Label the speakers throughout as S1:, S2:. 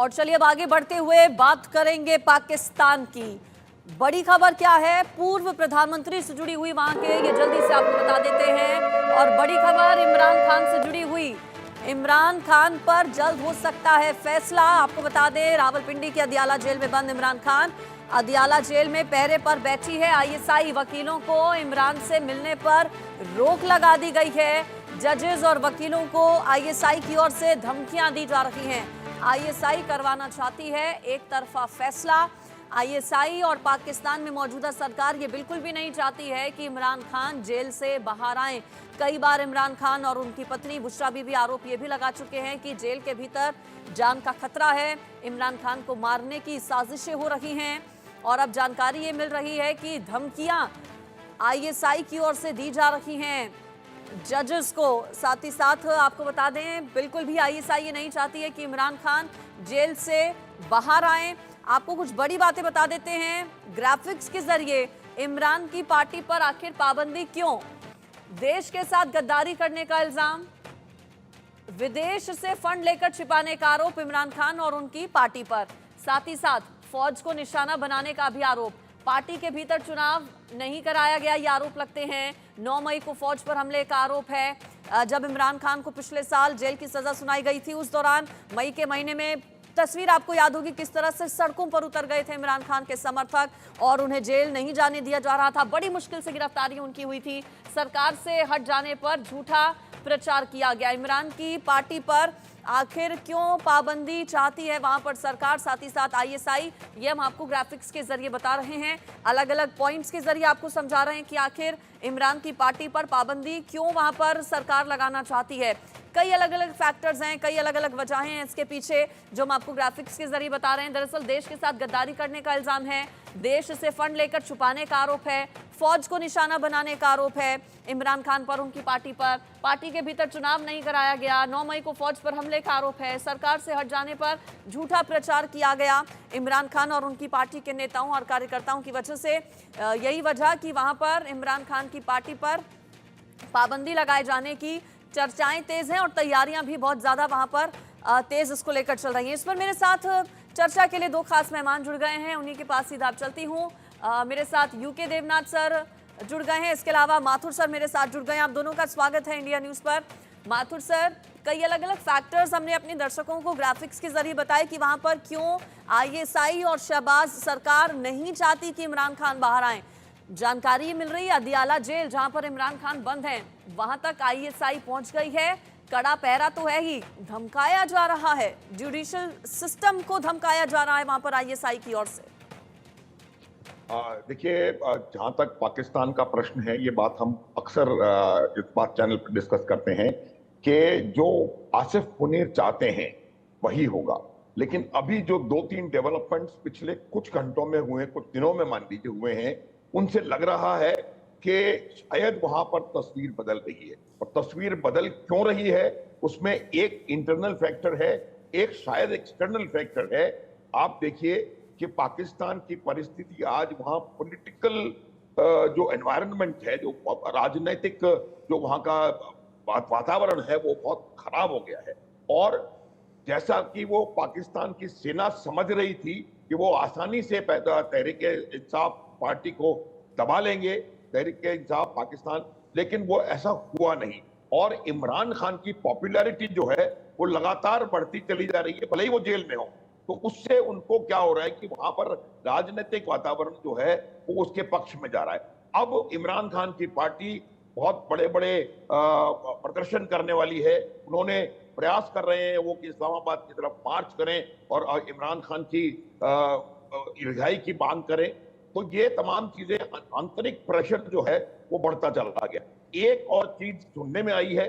S1: और चलिए अब आगे बढ़ते हुए बात करेंगे पाकिस्तान की। बड़ी खबर क्या है, पूर्व प्रधानमंत्री से जुड़ी हुई वहां के, ये जल्दी से आपको बता देते हैं। और बड़ी खबर इमरान खान से जुड़ी हुई, इमरान खान पर जल्द हो सकता है फैसला। आपको बता दें, रावलपिंडी की अदियाला जेल में बंद इमरान खान अदियाला जेल में पहरे पर बैठी है। आईएसआई वकीलों को इमरान से मिलने पर रोक लगा दी गई है। जजेस और वकीलों को आईएसआई की ओर से धमकियां दी जा रही हैं। आईएसआई करवाना चाहती है एक तरफा फैसला। आईएसआई और पाकिस्तान में मौजूदा सरकार ये बिल्कुल भी नहीं चाहती है कि इमरान खान जेल से बाहर आए। कई बार इमरान खान और उनकी पत्नी बुशरा बीबी आरोप ये भी लगा चुके हैं कि जेल के भीतर जान का खतरा है, इमरान खान को मारने की साजिशें हो रही हैं। और अब जानकारी ये मिल रही है कि धमकियां आईएसआई की ओर से दी जा रही हैं जजेस को। साथ ही साथ आपको बता दें, बिल्कुल भी आईएसआई ये नहीं चाहती है कि इमरान खान जेल से बाहर आए। आपको कुछ बड़ी बातें बता देते हैं ग्राफिक्स के जरिए। इमरान की पार्टी पर आखिर पाबंदी क्यों? देश के साथ गद्दारी करने का इल्जाम, विदेश से फंड लेकर छिपाने का आरोप इमरान खान और उनकी पार्टी पर। साथ ही साथ फौज को निशाना बनाने का भी आरोप। पार्टी के भीतर चुनाव नहीं कराया गया, ये आरोप लगते हैं। 9 मई को फौज पर हमले का आरोप है। जब इमरान खान को पिछले साल जेल की सजा सुनाई गई थी, उस दौरान मई के महीने में तस्वीर आपको याद होगी किस तरह से सड़कों पर उतर गए थे इमरान खान के समर्थक और उन्हें जेल नहीं जाने दिया जा रहा था। बड़ी मुश्किल से गिरफ्तारी उनकी हुई थी। सरकार से हट जाने पर झूठा प्रचार किया गया। इमरान की पार्टी पर आखिर क्यों पाबंदी चाहती है वहां पर सरकार, साथ ही साथ आईएसआई, ये हम आपको ग्राफिक्स के जरिए बता रहे हैं। अलग अलग पॉइंट्स के जरिए आपको समझा रहे हैं कि आखिर इमरान की पार्टी पर पाबंदी क्यों वहां पर सरकार लगाना चाहती है। कई अलग अलग फैक्टर्स हैं, कई अलग अलग वजहें हैं इसके पीछे, जो हम आपको ग्राफिक्स के जरिए बता रहे हैं। दरअसल देश के साथ गद्दारी करने का इल्जाम है, देश से फंड लेकर छुपाने का आरोप है, फौज को निशाना बनाने का आरोप है इमरान खान पर, उनकी पार्टी पर। पार्टी के भीतर चुनाव नहीं कराया गया, 9 मई को फौज पर हमले का आरोप है, सरकार से हट जाने पर झूठा प्रचार किया गया इमरान खान और उनकी पार्टी के नेताओं और कार्यकर्ताओं की वजह से। यही वजह कि वहां पर इमरान खान की पार्टी पर पाबंदी लगाए जाने की चर्चाएं तेज हैं और तैयारियां भी बहुत ज्यादा वहां पर तेज इसको लेकर चल रही हैं। इस पर मेरे साथ चर्चा के लिए 2 खास मेहमान जुड़ गए हैं, उन्हीं के पास सीधा आप चलती हूँ। मेरे साथ यूके देवनाथ सर जुड़ गए हैं, इसके अलावा माथुर सर मेरे साथ जुड़ गए हैं। आप दोनों का स्वागत है इंडिया न्यूज पर। माथुर सर, कई अलग अलग फैक्टर्स हमने अपने दर्शकों को ग्राफिक्स के जरिए बताए कि वहां पर क्यों आईएसआई और शहबाज सरकार नहीं चाहती कि इमरान खान बाहर आए। जानकारी मिल रही है अदियाला जेल जहां पर इमरान खान बंद हैं, वहां तक आईएसआई पहुंच गई है। कड़ा पहरा तो है ही, धमकाया जा रहा है, जुडिशियल सिस्टम को धमकाया जा रहा है वहां पर आईएसआई की ओर से।
S2: देखिए, जहां तक पाकिस्तान का प्रश्न है, ये बात हम अक्सर इस बात चैनल पर डिस्कस करते हैं कि जो आसिफ मुनीर चाहते हैं वही होगा। लेकिन अभी जो 2-3 डेवलपमेंट्स पिछले कुछ घंटों में हुए, कुछ दिनों में मान लीजिए हुए हैं, उनसे लग रहा है कि शायद वहां पर तस्वीर बदल रही है। और तस्वीर बदल क्यों रही है, उसमें एक इंटरनल फैक्टर है, एक शायद एक्सटर्नल फैक्टर है। आप देखिए कि पाकिस्तान की परिस्थिति आज वहां पॉलिटिकल जो एनवायरनमेंट है, जो राजनीतिक जो वहां का वातावरण है, वो बहुत खराब हो गया है। और जैसा कि वो पाकिस्तान की सेना समझ रही थी कि वो आसानी से तहरीक-ए-इंसाफ पार्टी को दबा लेंगे, तहरीक-ए-इंसाफ पाकिस्तान, लेकिन वो ऐसा हुआ नहीं। और इमरान खान की पॉपुलैरिटी जो है वो लगातार बढ़ती चली जा रही है, भले ही वो जेल में हो। तो उससे उनको क्या हो रहा है कि वहां पर राजनीतिक वातावरण जो है वो उसके पक्ष में जा रहा है। अब इमरान खान की पार्टी बहुत बड़े बड़े प्रदर्शन करने वाली है। उन्होंने प्रयास कर रहे हैं वो कि इस्लामाबाद की तरफ मार्च करें और इमरान खान की रिहाई की मांग करें। तो ये तमाम चीजें, आंतरिक प्रेशर जो है वो बढ़ता चला गया। एक और चीज सुनने में आई है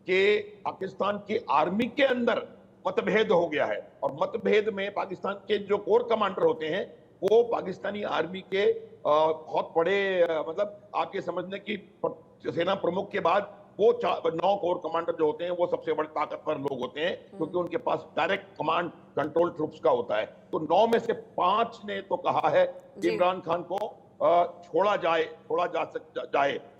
S2: कि पाकिस्तान की आर्मी के अंदर मतभेद हो गया है, और मतभेद में पाकिस्तान के जो कोर कमांडर होते हैं वो पाकिस्तानी आर्मी के बहुत बड़े, मतलब आप ये समझने की सेना प्रमुख के बाद वो 9 कोर कमांडर जो होते हैं वो सबसे बड़े ताकतवर लोग होते हैं, क्योंकि उनके पास डायरेक्ट कमांड कंट्रोल ट्रूप्स का होता है। तो 9 में से 5 ने तो कहा है कि इमरान खान को छोड़ा जाए।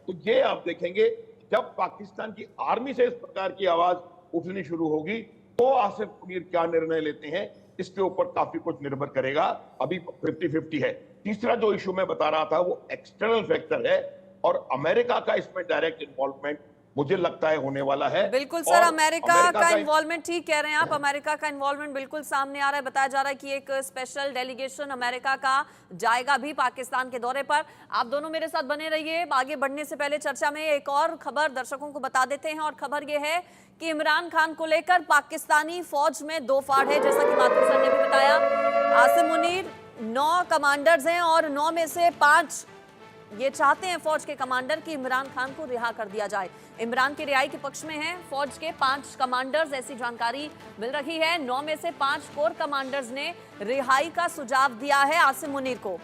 S2: तो ये आप देखेंगे, जब पाकिस्तान की आर्मी से इस प्रकार की आवाज उठनी शुरू होगी तो आसिफ मुनीर क्या निर्णय लेते हैं, इसके ऊपर काफी कुछ निर्भर करेगा। अभी 50-50 है। तीसरा जो इशू मैं बता रहा था वो एक्सटर्नल फैक्टर है, और अमेरिका का इसमें डायरेक्ट इन्वॉल्वमेंट मुझे लगता है होने वाला है।
S1: बिल्कुल सर,
S2: और
S1: अमेरिका का
S2: का
S1: इन्वॉल्वमेंट ठीक कह रहे हैं आप, अमेरिका का इन्वॉल्वमेंट बिल्कुल सामने आ रहा है। बताया जा रहा है कि एक स्पेशल डेलीगेशन अमेरिका का जाएगा भी पाकिस्तान के दौरे पर। आप दोनों मेरे साथ बने रहिए। आगे बढ़ने से पहले चर्चा में एक और खबर दर्शकों को बता देते हैं, और खबर यह है कि इमरान खान को लेकर पाकिस्तानी फौज में दो फाड़ है। जैसा कि माथुर सर ने भी बताया, आसिम मुनीर 9 कमांडर्स हैं और 9 में से 5 ये चाहते हैं फौज के कमांडर कि इमरान खान को रिहा कर दिया जाए। इमरान की रिहाई के पक्ष में हैं फौज के 5 कमांडर्स, ऐसी जानकारी मिल रही है। 9 में से 5 कोर कमांडर्स ने रिहाई का सुझाव दिया है आसिम मुनीर को।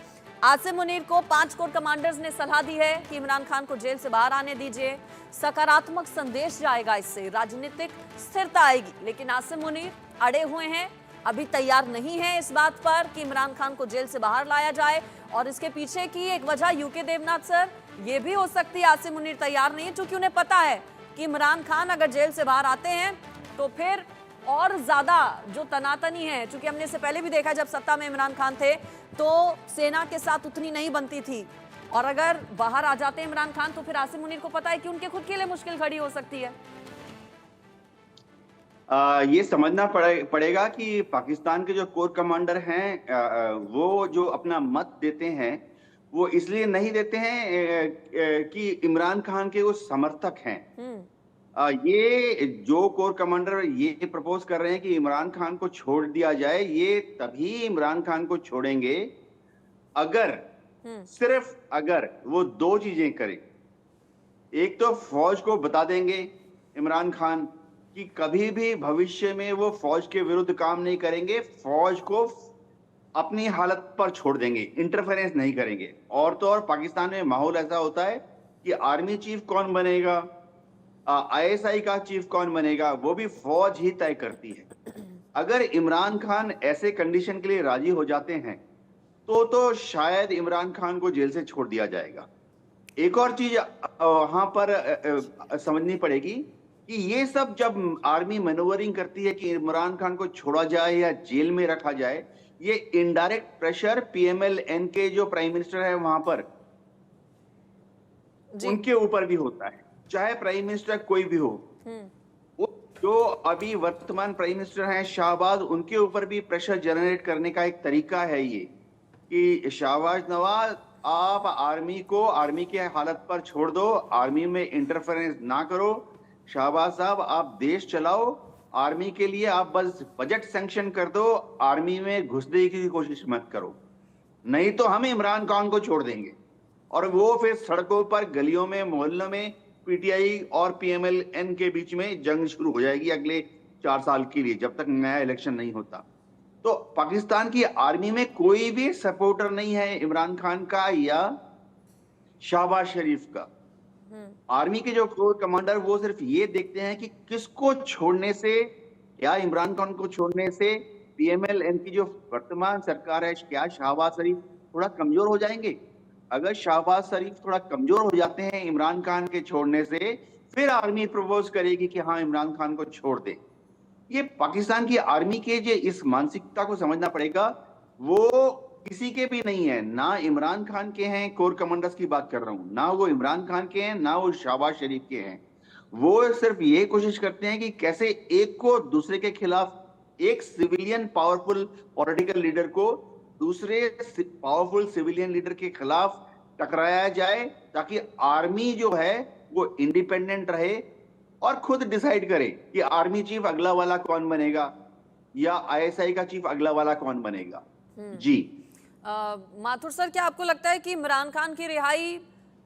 S1: आसिम मुनीर को 5 कोर कमांडर्स ने सलाह दी है कि इमरान खान को जेल से बाहर आने दीजिए। सकारात्मक संदेश जाएगा, इससे राजनीतिक स्थिरता आएगी। लेकिन आसिम मुनीर अड़े हुए हैं, अभी तैयार नहीं है इस बात पर कि इमरान खान को जेल से बाहर लाया जाए। और इसके पीछे की एक वजह यूके देवनाथ सर ये भी हो सकती है, आसिम मुनीर तैयार नहीं है क्योंकि उन्हें पता है कि इमरान खान अगर जेल से बाहर आते हैं तो फिर और ज्यादा जो तनातनी है, क्योंकि हमने इससे पहले भी देखा जब सत्ता में इमरान खान थे तो सेना के साथ उतनी नहीं बनती थी, और अगर बाहर आ जाते हैं इमरान खान तो फिर आसिम मुनीर को पता है कि उनके खुद के लिए मुश्किल खड़ी हो सकती है।
S3: ये समझना पड़ेगा कि पाकिस्तान के जो कोर कमांडर हैं वो जो अपना मत देते हैं वो इसलिए नहीं देते हैं कि इमरान खान के वो समर्थक हैं। ये जो कोर कमांडर ये प्रपोज कर रहे हैं कि इमरान खान को छोड़ दिया जाए, ये तभी इमरान खान को छोड़ेंगे अगर, सिर्फ अगर वो 2 चीजें करे। एक तो फौज को बता देंगे इमरान खान कि कभी भी भविष्य में वो फौज के विरुद्ध काम नहीं करेंगे, फौज को अपनी हालत पर छोड़ देंगे, इंटरफेरेंस नहीं करेंगे। और तो और पाकिस्तान में माहौल ऐसा होता है कि आर्मी चीफ कौन बनेगा, आईएसआई का चीफ कौन बनेगा, वो भी फौज ही तय करती है। अगर इमरान खान ऐसे कंडीशन के लिए राजी हो जाते हैं तो शायद इमरान खान को जेल से छोड़ दिया जाएगा। एक और चीज वहां पर समझनी पड़ेगी कि ये सब जब आर्मी मैनूवरिंग करती है कि इमरान खान को छोड़ा जाए या जेल में रखा जाए, ये इनडायरेक्ट प्रेशर पीएमएल-एन के जो प्राइम मिनिस्टर है वहां पर उनके ऊपर भी होता है, चाहे प्राइम मिनिस्टर कोई भी हो। जो अभी वर्तमान प्राइम मिनिस्टर हैं शाहबाज, उनके ऊपर भी प्रेशर जनरेट करने का एक तरीका है ये कि शाहबाज नवाज आप आर्मी को आर्मी के हालत पर छोड़ दो, आर्मी में इंटरफेरेंस ना करो। शाहबाज साहब आप देश चलाओ, आर्मी के लिए आप बस बजट सैंक्शन कर दो, आर्मी में घुसने की कोशिश मत करो, नहीं तो हम इमरान खान को छोड़ देंगे। और वो फिर सड़कों पर, गलियों में, मोहल्लों में पीटीआई और पीएमएल-एन के बीच में जंग शुरू हो जाएगी अगले 4 साल के लिए, जब तक नया इलेक्शन नहीं होता। तो पाकिस्तान की आर्मी में कोई भी सपोर्टर नहीं है इमरान खान का या शहबाज शरीफ का। आर्मी के जो कोर कमांडर वो सिर्फ ये देखते हैं कि किसको छोड़ने से, या इमरान खान को छोड़ने से पीएमएल-एन की जो वर्तमान सरकार है, क्या शहबाज शरीफ थोड़ा कमजोर हो जाएंगे? अगर शहबाज शरीफ थोड़ा कमजोर हो जाते हैं इमरान खान के छोड़ने से, फिर आर्मी प्रपोज करेगी कि हाँ इमरान खान को छोड़ दे। ये पाकिस्तान की आर्मी के जो इस मानसिकता को समझना पड़ेगा, वो किसी के भी नहीं है, ना इमरान खान के हैं, कोर कमांडर्स की बात कर रहा हूं, ना वो इमरान खान के हैं, ना वो शहबाज शरीफ के हैं। वो सिर्फ ये कोशिश करते हैं कि कैसे एक को दूसरे के खिलाफ, एक सिविलियन पावरफुल पॉलिटिकल लीडर को दूसरे पावरफुल सिविलियन लीडर के खिलाफ टकराया जाए, ताकि आर्मी जो है वो इंडिपेंडेंट रहे और खुद डिसाइड करे कि आर्मी चीफ अगला वाला कौन बनेगा या आईएसआई का चीफ अगला वाला कौन बनेगा। जी
S1: माथुर सर, क्या आपको लगता है कि इमरान खान की रिहाई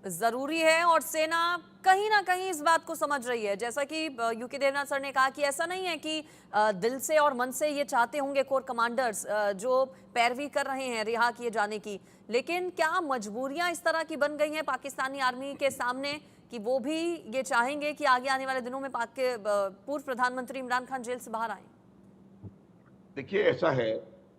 S1: जरूरी है और सेना कहीं ना कहीं इस बात को समझ रही है? जैसा कि यूके देवनाथ सर ने कहा कि ऐसा नहीं है कि दिल से और मन से ये चाहते होंगे कोर कमांडर्स जो पैरवी कर रहे हैं रिहा किए जाने की, लेकिन क्या मजबूरियां इस तरह की बन गई हैं पाकिस्तानी आर्मी के सामने कि वो भी ये चाहेंगे कि आगे आने वाले दिनों में पाक के पूर्व प्रधानमंत्री इमरान खान जेल से बाहर आए?
S2: देखिए, ऐसा है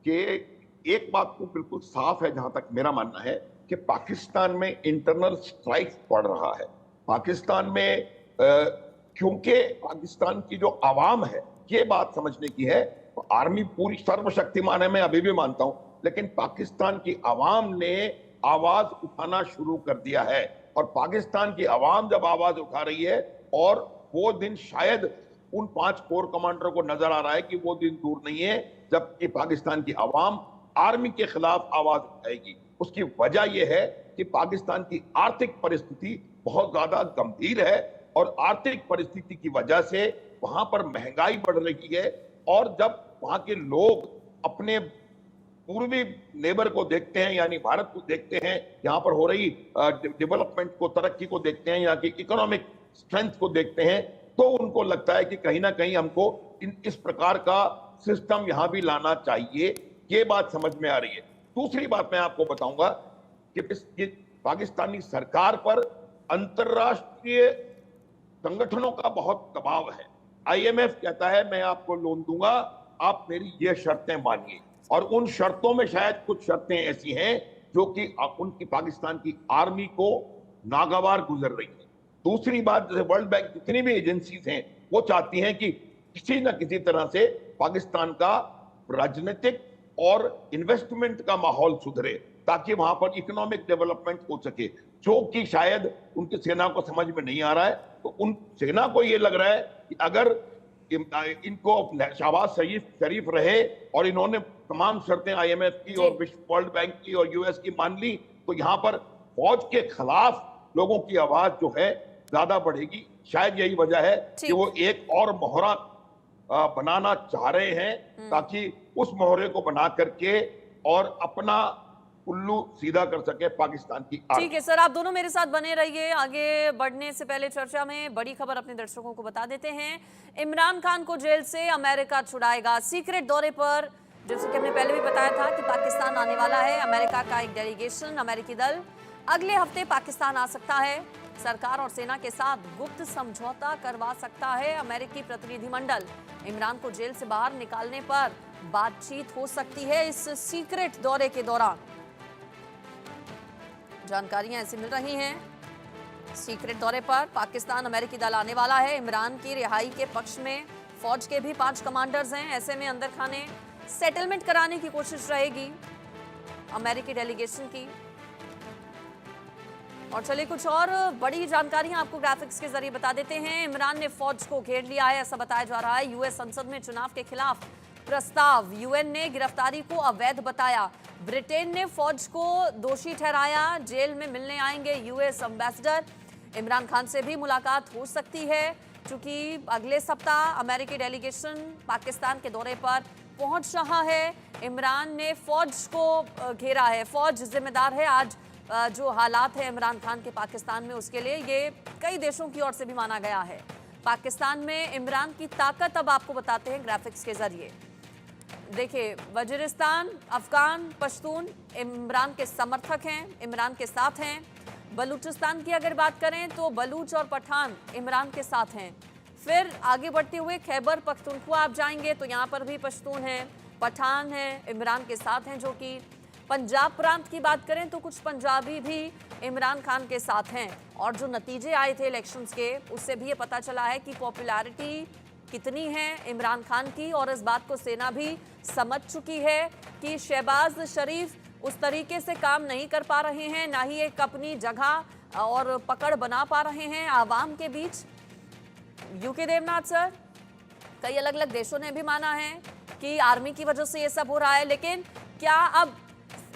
S2: कि एक बात तो बिल्कुल साफ है, जहां तक मेरा मानना है, कि पाकिस्तान में इंटरनल स्ट्राइक पड़ रहा है। पाकिस्तान में क्योंकि पाकिस्तान की जो आवाम है, ये बात समझने की है आर्मी पूरी सर्वशक्तिमान है, मैं अभी भी मानता हूं, लेकिन पाकिस्तान की आवाम ने आवाज उठाना शुरू कर दिया है। और पाकिस्तान की आवाम जब आवाज उठा रही है, और वो दिन शायद उन 5 कोर कमांडरों को नजर आ रहा है कि वो दिन दूर नहीं है जबकि पाकिस्तान की आवाम आर्मी के खिलाफ आवाज उठाएगी। उसकी वजह यह है कि पाकिस्तान की आर्थिक परिस्थिति बहुत ज्यादा गंभीर है, और आर्थिक परिस्थिति की वजह से वहां पर महंगाई बढ़ रही है। और जब वहां के लोग अपने पूर्वी नेबर को देखते हैं, यानी भारत को देखते हैं, यहाँ पर हो रही डेवलपमेंट को, तरक्की को देखते हैं, यहाँ की इकोनॉमिक स्ट्रेंथ को देखते हैं, तो उनको लगता है कि कहीं ना कहीं हमको इस प्रकार का सिस्टम यहाँ भी लाना चाहिए। ये बात समझ में आ रही है। दूसरी बात मैं आपको बताऊंगा कि पाकिस्तानी सरकार पर अंतर्राष्ट्रीय संगठनों का बहुत दबाव है। IMF कहता है मैं आपको लोन दूंगा, आप मेरी ये शर्तें मानिए, और उन शर्तों में शायद कुछ शर्तें ऐसी हैं जो कि उनकी पाकिस्तान की आर्मी को नागवार गुजर रही है। दूसरी बात, जैसे वर्ल्ड बैंक, जितनी भी एजेंसीज हैं, वो चाहती हैं कि किसी न किसी तरह से पाकिस्तान का राजनीतिक और इन्वेस्टमेंट का माहौल सुधरे, ताकि वहां पर इकोनॉमिक डेवलपमेंट हो सके, जो कि शायद उनकी सेना को समझ में नहीं आ रहा है। तो उन सेना को ये लग रहा है कि अगर इनको शहबाज शरीफ रहे और इन्होंने तमाम शर्तें IMF की और वर्ल्ड बैंक की और US की मान ली, तो यहाँ पर फौज के खिलाफ लोगों की आवाज जो है ज्यादा बढ़ेगी। शायद यही वजह है कि वो एक और मोहरा बनाना चाह रहे हैं, ताकि उस मोहरे को बना करके और अपना उल्लू सीधा कर सके पाकिस्तान की आर्मी।
S1: ठीक है सर, आप दोनों मेरे साथ बने रहिए। आगे बढ़ने से पहले चर्चा में बड़ी खबर अपने दर्शकों को बता देते हैं। इमरान खान को जेल से अमेरिका छुड़ाएगा। सीक्रेट दौरे पर, जैसे कि हमने पहले भी बताया था कि पाकिस्तान आने वाला है। अमेरिका का एक डेलीगेशन, अमेरिकी दल अगले हफ्ते पाकिस्तान आ सकता है। सरकार और सेना के साथ गुप्त समझौता करवा सकता है अमेरिकी प्रतिनिधिमंडल। इमरान को जेल से बाहर निकालने पर बातचीत हो सकती है इस सीक्रेट दौरे के दौरान। जानकारियां ऐसी मिल रही हैं। सीक्रेट दौरे पर पाकिस्तान अमेरिकी दल आने वाला है। इमरान की रिहाई के पक्ष में फौज के भी 5 कमांडर्स हैं। ऐसे में अंदर खाने सेटलमेंट कराने की कोशिश रहेगी अमेरिकी डेलीगेशन की। और चलिए कुछ और बड़ी जानकारियां आपको ग्राफिक्स के जरिए बता देते हैं। इमरान ने फौज को घेर लिया है, ऐसा बताया जा रहा है। US संसद में चुनाव के खिलाफ प्रस्ताव, UN ने गिरफ्तारी को अवैध बताया। ब्रिटेन ने फौज को दोषी ठहराया। जेल में मिलने आएंगे US एम्बेसडर। इमरान खान से भी मुलाकात हो सकती है, क्योंकि अगले सप्ताह अमेरिकी डेलीगेशन पाकिस्तान के दौरे पर पहुंच रहा है। इमरान ने फौज को घेरा है, फौज जिम्मेदार है। आज जो हालात है इमरान खान के पाकिस्तान में, उसके लिए ये कई देशों की ओर से भी माना गया है। पाकिस्तान में इमरान की ताकत अब आपको बताते हैं ग्राफिक्स के जरिए। देखिए, वजीरिस्तान, अफगान, पश्तून इमरान के समर्थक हैं, इमरान के साथ हैं। बलूचिस्तान की अगर बात करें तो बलूच और पठान इमरान के साथ हैं। फिर आगे बढ़ते हुए खैबर पख्तूनख्वा आप जाएंगे तो यहाँ पर भी पश्तून हैं, पठान हैं, इमरान के साथ हैं। जो कि पंजाब प्रांत की बात करें तो कुछ पंजाबी भी इमरान खान के साथ हैं। और जो नतीजे आए थे इलेक्शंस के, उससे भी ये पता चला है कि पॉपुलैरिटी कितनी है इमरान खान की। और इस बात को सेना भी समझ चुकी है कि शहबाज शरीफ उस तरीके से काम नहीं कर पा रहे हैं, ना ही एक अपनी जगह और पकड़ बना पा रहे हैं आवाम के बीच। यूके देवनाथ सर, कई अलग अलग देशों ने भी माना है कि आर्मी की वजह से ये सब हो रहा है, लेकिन क्या अब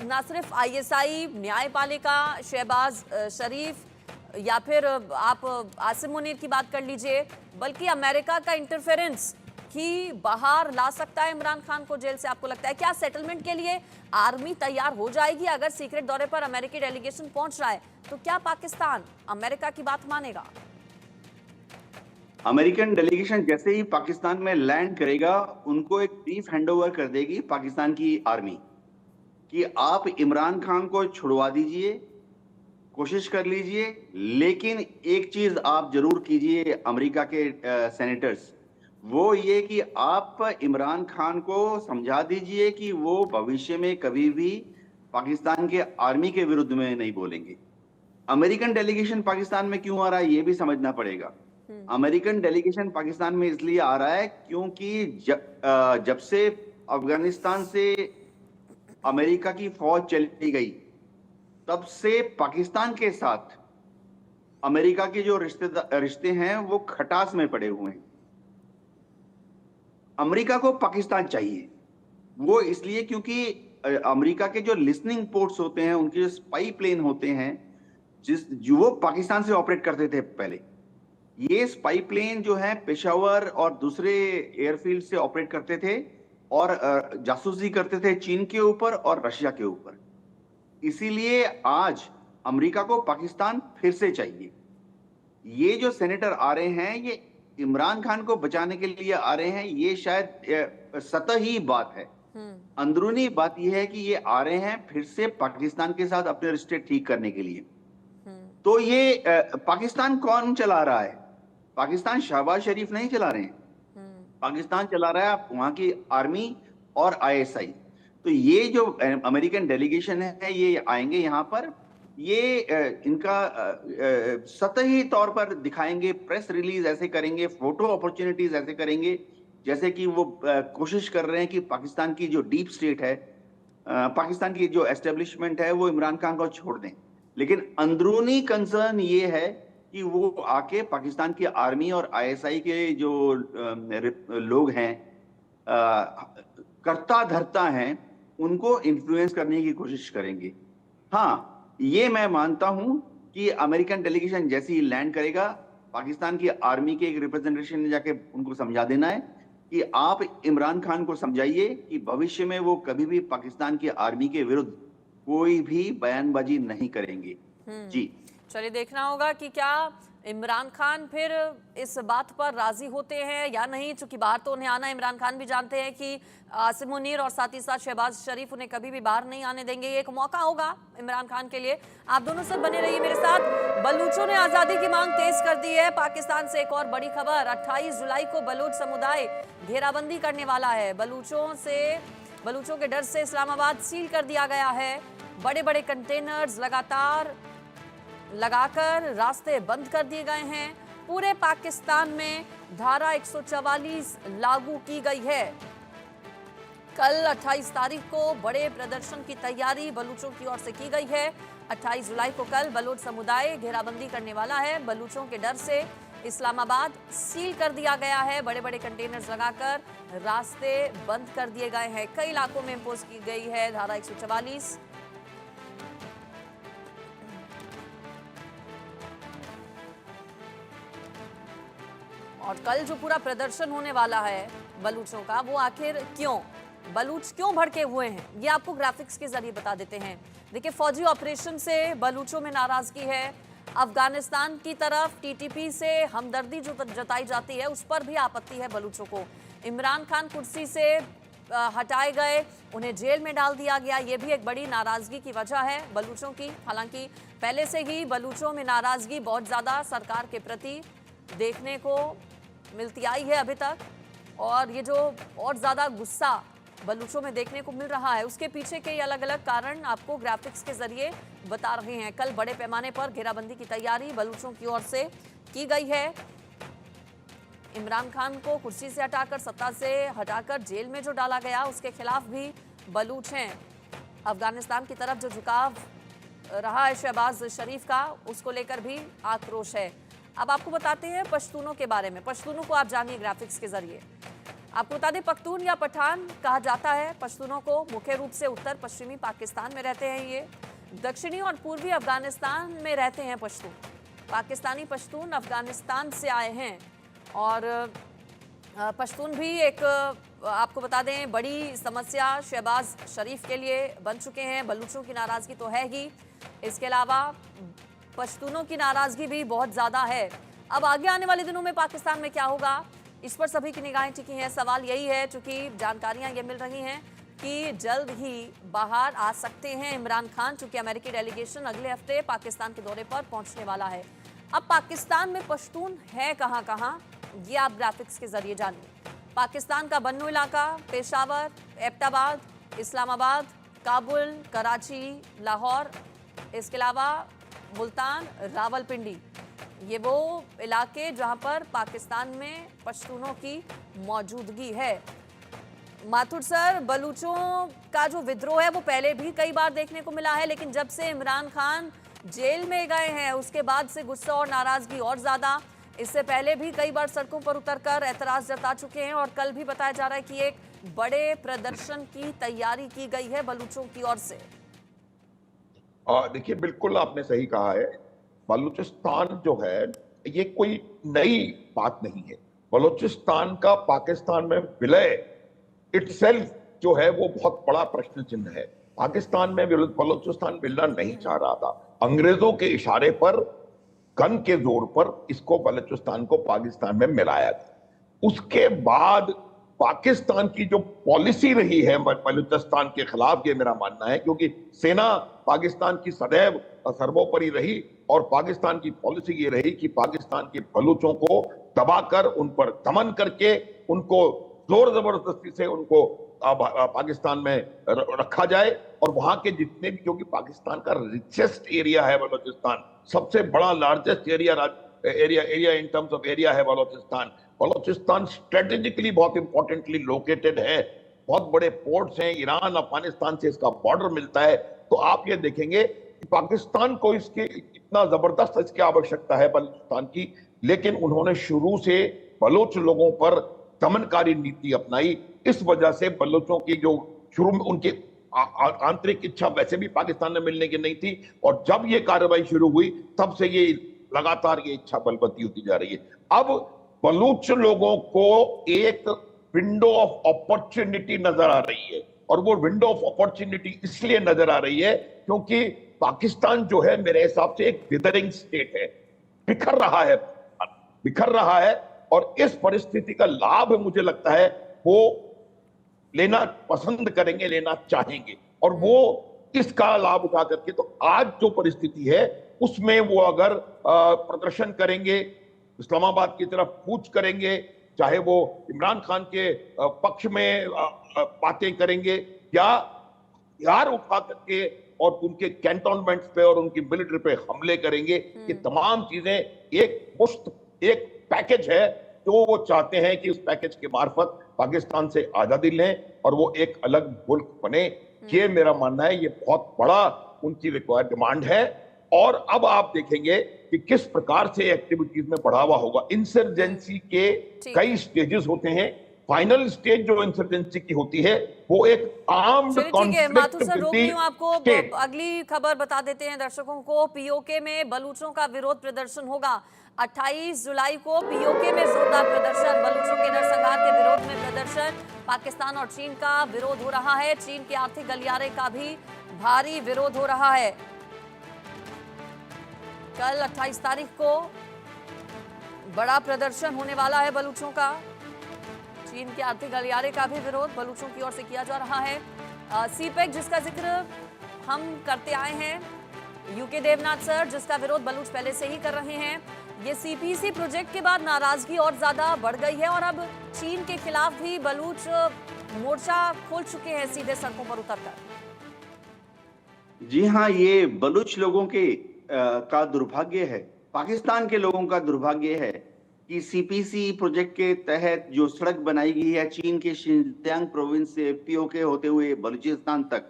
S1: ना सिर्फ ISI, न्यायपालिका, शहबाज शरीफ या फिर आप आसिम मुनीर की बात कर लीजिए, बल्कि अमेरिका का इंटरफेरेंस ही बाहर ला सकता है इमरान खान को जेल से? आपको लगता है क्या सेटलमेंट के लिए आर्मी तैयार हो जाएगी? अगर सीक्रेट दौरे पर अमेरिकी डेलीगेशन पहुंच रहा है तो क्या पाकिस्तान अमेरिका की बात मानेगा?
S3: अमेरिकन डेलीगेशन जैसे ही पाकिस्तान में लैंड करेगा, उनको एक ब्रीफ हैंडओवर कर देगी पाकिस्तान की आर्मी कि आप इमरान खान को छुड़वा दीजिए, कोशिश कर लीजिए, लेकिन एक चीज आप जरूर कीजिए अमेरिका के सेनेटर्स, वो ये कि आप इमरान खान को समझा दीजिए कि वो भविष्य में कभी भी पाकिस्तान के आर्मी के विरुद्ध में नहीं बोलेंगे। अमेरिकन डेलीगेशन पाकिस्तान में क्यों आ रहा है ये भी समझना पड़ेगा। अमेरिकन डेलीगेशन पाकिस्तान में इसलिए आ रहा है क्योंकि जब से अफगानिस्तान से अमेरिका की फौज चली गई, तब से पाकिस्तान के साथ अमेरिका के जो रिश्ते हैं वो खटास में पड़े हुए हैं। अमेरिका को पाकिस्तान चाहिए, वो इसलिए क्योंकि अमेरिका के जो लिसनिंग पोर्ट्स होते हैं, उनके जो स्पाई प्लेन होते हैं, जो वो पाकिस्तान से ऑपरेट करते थे पहले, ये स्पाई प्लेन जो है पेशावर और दूसरे एयरफील्ड से ऑपरेट करते थे और जासूसी करते थे चीन के ऊपर और रशिया के ऊपर। इसीलिए आज अमेरिका को पाकिस्तान फिर से चाहिए। ये जो सेनेटर आ रहे हैं, ये इमरान खान को बचाने के लिए आ रहे हैं, ये शायद सतही बात है। अंदरूनी बात यह है कि ये आ रहे हैं फिर से पाकिस्तान के साथ अपने रिश्ते ठीक करने के लिए। तो ये पाकिस्तान कौन चला रहा है? पाकिस्तान शहबाज शरीफ नहीं चला रहे हैं, पाकिस्तान चला रहा है वहां की आर्मी और आईएसआई। तो ये जो अमेरिकन डेलीगेशन है, ये आएंगे यहाँ पर, ये इनका सतही तौर पर दिखाएंगे, प्रेस रिलीज ऐसे करेंगे, फोटो अपॉर्चुनिटीज ऐसे करेंगे जैसे कि वो कोशिश कर रहे हैं कि पाकिस्तान की जो डीप स्टेट है, पाकिस्तान की जो एस्टेब्लिशमेंट है, वो इमरान खान को छोड़ दें। लेकिन अंदरूनी कंसर्न ये है कि वो आके पाकिस्तान की आर्मी और आईएसआई के जो लोग हैं, करता धरता हैं, उनको इन्फ्लुएंस करने की कोशिश करेंगे। हाँ, ये मैं मानता हूं कि अमेरिकन डेलीगेशन जैसे ही लैंड करेगा, पाकिस्तान की आर्मी के एक रिप्रेजेंटेशन ने जाके उनको समझा देना है कि आप इमरान खान को समझाइए कि भविष्य में वो कभी भी पाकिस्तान की आर्मी के विरुद्ध कोई भी बयानबाजी नहीं करेंगे। जी
S1: चलिए, देखना होगा कि क्या इमरान खान फिर इस बात पर राजी होते हैं या नहीं, चूंकि बाहर तो उन्हें आना, इमरान खान भी जानते हैं कि आसिम मुनीर और साथ ही साथ शहबाज शरीफ उन्हें कभी भी बाहर नहीं आने देंगे। ये एक मौका होगा इमरान खान के लिए। आप दोनों सब बने रहिए मेरे साथ। बलूचों ने आजादी की मांग तेज कर दी है। पाकिस्तान से एक और बड़ी खबर, 28 जुलाई को बलूच समुदाय घेराबंदी करने वाला है। बलूचों के डर से इस्लामाबाद सील कर दिया गया है। बड़े बड़े कंटेनर्स लगाकर रास्ते बंद कर दिए गए हैं। पूरे पाकिस्तान में धारा 144 लागू की गई है। कल 28 तारीख को बड़े प्रदर्शन की तैयारी बलूचों की ओर से की गई है। 28 जुलाई को कल बलूच समुदाय घेराबंदी करने वाला है। बलूचों के डर से इस्लामाबाद सील कर दिया गया है। बड़े बड़े कंटेनर्स लगाकर रास्ते बंद कर दिए गए हैं। कई इलाकों में इम्पोज की गई है धारा 144। और कल जो पूरा प्रदर्शन होने वाला है बलूचों का, वो आखिर बलूच क्यों भड़के हुए हैं, ये आपको ग्राफिक्स के जरिए बता देते हैं। देखिए, फौजी ऑपरेशन से बलूचों में नाराजगी है। अफगानिस्तान की तरफ टीटीपी से हमदर्दी जो जताई जाती है, उस पर भी आपत्ति है बलूचों को। इमरान खान कुर्सी से हटाए गए, उन्हें जेल में डाल दिया गया, ये भी एक बड़ी नाराजगी की वजह है बलूचों की। हालांकि पहले से ही बलूचों में नाराजगी बहुत ज्यादा सरकार के प्रति देखने को मिलती आई है अभी तक, और ये जो और ज्यादा गुस्सा बलूचों में देखने को मिल रहा है, उसके पीछे के अलग अलग कारण आपको ग्राफिक्स के जरिए बता रहे हैं। कल बड़े पैमाने पर घेराबंदी की तैयारी बलूचों की ओर से की गई है। इमरान खान को कुर्सी से हटाकर, सत्ता से हटाकर जेल में जो डाला गया, उसके खिलाफ भी बलूच हैं। अफगानिस्तान की तरफ जो झुकाव रहा है शहबाज शरीफ का, उसको लेकर भी आक्रोश है। अब आपको बताते हैं पश्तूनों के बारे में। पश्तूनों को आप जानिए ग्राफिक्स के जरिए। आपको बता दें, पख्तून या पठान कहा जाता है पश्तूनों को। मुख्य रूप से उत्तर पश्चिमी पाकिस्तान में रहते हैं ये। दक्षिणी और पूर्वी अफगानिस्तान में रहते हैं पश्तून। पाकिस्तानी पश्तून अफगानिस्तान से आए हैं। और पश्तून भी एक, आपको बता दें, बड़ी समस्या शहबाज शरीफ के लिए बन चुके हैं। बलूचों की नाराजगी तो है ही, इसके अलावा पश्तूनों की नाराजगी भी बहुत ज्यादा है। अब आगे आने वाले दिनों में पाकिस्तान में क्या होगा, इस पर सभी की निगाहें टिकी हैं। सवाल यही है, चूंकि जानकारियां ये मिल रही हैं कि जल्द ही बाहर आ सकते हैं इमरान खान, चूंकि अमेरिकी डेलीगेशन अगले हफ्ते पाकिस्तान के दौरे पर पहुंचने वाला है। अब पाकिस्तान में पश्तून है कहां कहां, ये आप ग्राफिक्स के जरिए जानिए। पाकिस्तान का बन्नू इलाका, पेशावर, एबटाबाद, इस्लामाबाद, काबुल, कराची, लाहौर, इसके अलावा मुल्तान, रावलपिंडी, ये वो इलाके जहां पर पाकिस्तान में पश्तूनों की मौजूदगी है। माथुर सर, बलूचों का जो विद्रोह है वो पहले भी कई बार देखने को मिला है, लेकिन जब से इमरान खान जेल में गए हैं उसके बाद से गुस्सा और नाराजगी और ज्यादा। इससे पहले भी कई बार सड़कों पर उतरकर एतराज जता चुके हैं और कल भी बताया जा रहा है कि एक बड़े प्रदर्शन की तैयारी की गई है बलूचों की ओर से।
S2: देखिए, बिल्कुल आपने सही कहा है। बलूचिस्तान जो है ये कोई नई बात नहीं है। बलूचिस्तान का पाकिस्तान में विलय इटसेल्फ जो है वो बहुत बड़ा प्रश्न चिन्ह है। पाकिस्तान में बलूचिस्तान मिलना नहीं चाह रहा था। अंग्रेजों के इशारे पर, गन के जोर पर इसको बलूचिस्तान को पाकिस्तान में मिलाया था। उसके बाद पाकिस्तान की जो पॉलिसी रही है बलूचिस्तान के खिलाफ, ये मेरा मानना है, क्योंकि सेना पाकिस्तान की सदैव सर्वोपरि रही और पाकिस्तान की पॉलिसी ये रही कि पाकिस्तान के बलूचों को दबाकर, उन पर दमन करके, उनको जोर जबरदस्ती से उनको पाकिस्तान में रखा जाए और वहां के जितने भी, क्योंकि पाकिस्तान का रिचेस्ट एरिया है बलूचिस्तान, सबसे बड़ा largest area in terms of area है बलूचिस्तान। बलूचिस्तान स्ट्रेटेजिकली बहुत इंपॉर्टेंटली लोकेटेड है। बहुत बड़े पोर्ट्स हैं, ईरान अफगानिस्तान से इसका बॉर्डर मिलता है। तो आप ये देखेंगे कि पाकिस्तान को इसके इतना जबरदस्त इसकी आवश्यकता है बलूचिस्तान की, लेकिन उन्होंने शुरू से बलूच लोगों पर दमनकारी नीति अपनाई। इस वजह से बलूचों की जो शुरू में उनकी आंतरिक इच्छा वैसे भी पाकिस्तान में मिलने की नहीं थी, और जब ये कार्रवाई शुरू हुई तब से ये लगातार ये इच्छा बलवती होती जा रही है। अब बलूच लोगों को एक विंडो ऑफ अपॉर्चुनिटी नजर आ रही है, और वो विंडो ऑफ अपॉर्चुनिटी इसलिए नजर आ रही है क्योंकि पाकिस्तान जो है मेरे हिसाब से एक विदरिंग स्टेट है, बिखर रहा है, और इस परिस्थिति का लाभ मुझे लगता है वो लेना पसंद करेंगे, लेना चाहेंगे, और वो इसका लाभ उठा करके, तो आज जो परिस्थिति है उसमें वो अगर प्रदर्शन करेंगे, इस्लामाबाद की तरफ कूच करेंगे, चाहे वो इमरान खान के पक्ष में बातें करेंगे या हथियार उठा करके और उनके कैंटोनमेंट्स पे और उनकी मिलिट्री पे हमले करेंगे, ये तमाम चीजें एक पैकेज है जो वो चाहते हैं कि उस पैकेज के मार्फत पाकिस्तान से आजादी लें और वो एक अलग मुल्क बने। ये मेरा मानना है, ये बहुत बड़ा उनकी रिक्वायर्ड डिमांड है। और अब आप देखेंगे कि किस प्रकार से एक्टिविटीज में बढ़ावा होगा। इंसर्जेंसी के कई स्टेजेस होते हैं। फाइनल स्टेज जो इंसर्जेंसी की होती है वो एक आर्म्ड कॉन्फ्लिक्ट।
S1: माथुर सर, रोक रही हूं आपको, अगली खबर बता देते हैं दर्शकों को। पीओके में बलूचों का विरोध प्रदर्शन होगा 28 जुलाई को। पीओके में जोरदार प्रदर्शन, बलूचों के नरसंहार के विरोध में प्रदर्शन। पाकिस्तान और चीन का विरोध हो रहा है। चीन के आर्थिक गलियारे का भी भारी विरोध हो रहा है। कल 28 तारीख को बड़ा प्रदर्शन होने वाला है बलूचों का। चीन के आर्थिक गलियारे का भी विरोध बलूचों की ओर से किया जा रहा है। सीपेक जिसका जिक्र हम करते आए हैं, यूके देवनाथ सर, जिसका विरोध बलूच पहले से ही कर रहे हैं। ये सीपीसी प्रोजेक्ट के बाद नाराजगी और ज्यादा बढ़ गई है और अब चीन के खिलाफ भी बलूच मोर्चा खोल चुके हैं सीधे सड़कों पर उतरकर।
S3: जी हाँ, ये बलूच लोगों के का दुर्भाग्य है, पाकिस्तान के लोगों का दुर्भाग्य है कि सीपीसी प्रोजेक्ट के तहत जो सड़क बनाई गई है चीन के शिनजियांग प्रोविंस से पीओके होते हुए बलूचिस्तान तक,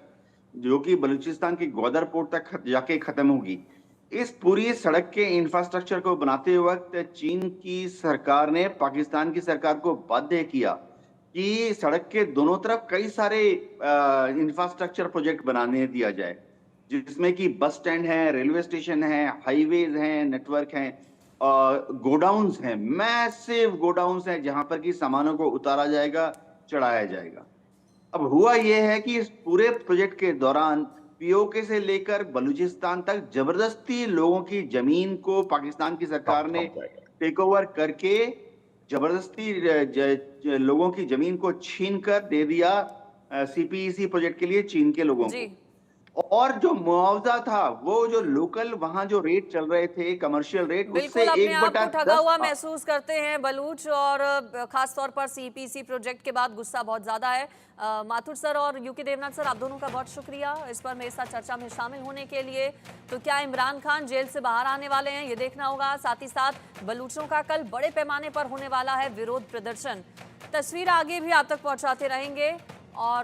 S3: जो कि बलूचिस्तान के ग्वादर पोर्ट तक जाके खत्म होगी, इस पूरी सड़क के इंफ्रास्ट्रक्चर को बनाते वक्त चीन की सरकार ने पाकिस्तान की सरकार को बाध्य किया कि सड़क के दोनों तरफ कई सारे इंफ्रास्ट्रक्चर प्रोजेक्ट बनाने दिया जाए, जिसमें कि बस स्टैंड है, रेलवे स्टेशन है, हाईवेज हैं, नेटवर्क हैं, गोडाउन्स हैं, मैसिव गोडाउन्स हैं जहां पर कि सामानों को उतारा जाएगा, चढ़ाया जाएगा। अब हुआ यह है कि इस पूरे प्रोजेक्ट के दौरान पीओके से लेकर बलूचिस्तान तक जबरदस्ती लोगों की जमीन को पाकिस्तान की सरकार ने टेक ओवर करके जबरदस्ती लोगों की जमीन को छीन कर दे दिया सीपीईसी प्रोजेक्ट के लिए चीन के लोगों को। और जो मुआवजा था, वो जो लोकल वहां जो रेट चल रहे थे, कमर्शियल रेट, उससे
S1: बिल्कुल अपने आप को ठगा
S3: 1/10
S1: हुआ
S3: था।
S1: महसूस करते हैं बलूच, और खास तौर पर सीपीसी प्रोजेक्ट के बाद गुस्सा बहुत ज्यादा है। माथुर सर और यूके देवनाथ सर, आप दोनों का बहुत शुक्रिया इस पर मेरे साथ चर्चा में शामिल होने के लिए। तो क्या इमरान खान जेल से बाहर आने वाले हैं, ये देखना होगा। साथ ही साथ बलूचों का कल बड़े पैमाने पर होने वाला है विरोध प्रदर्शन। तस्वीर आगे भी आप तक पहुंचाते रहेंगे और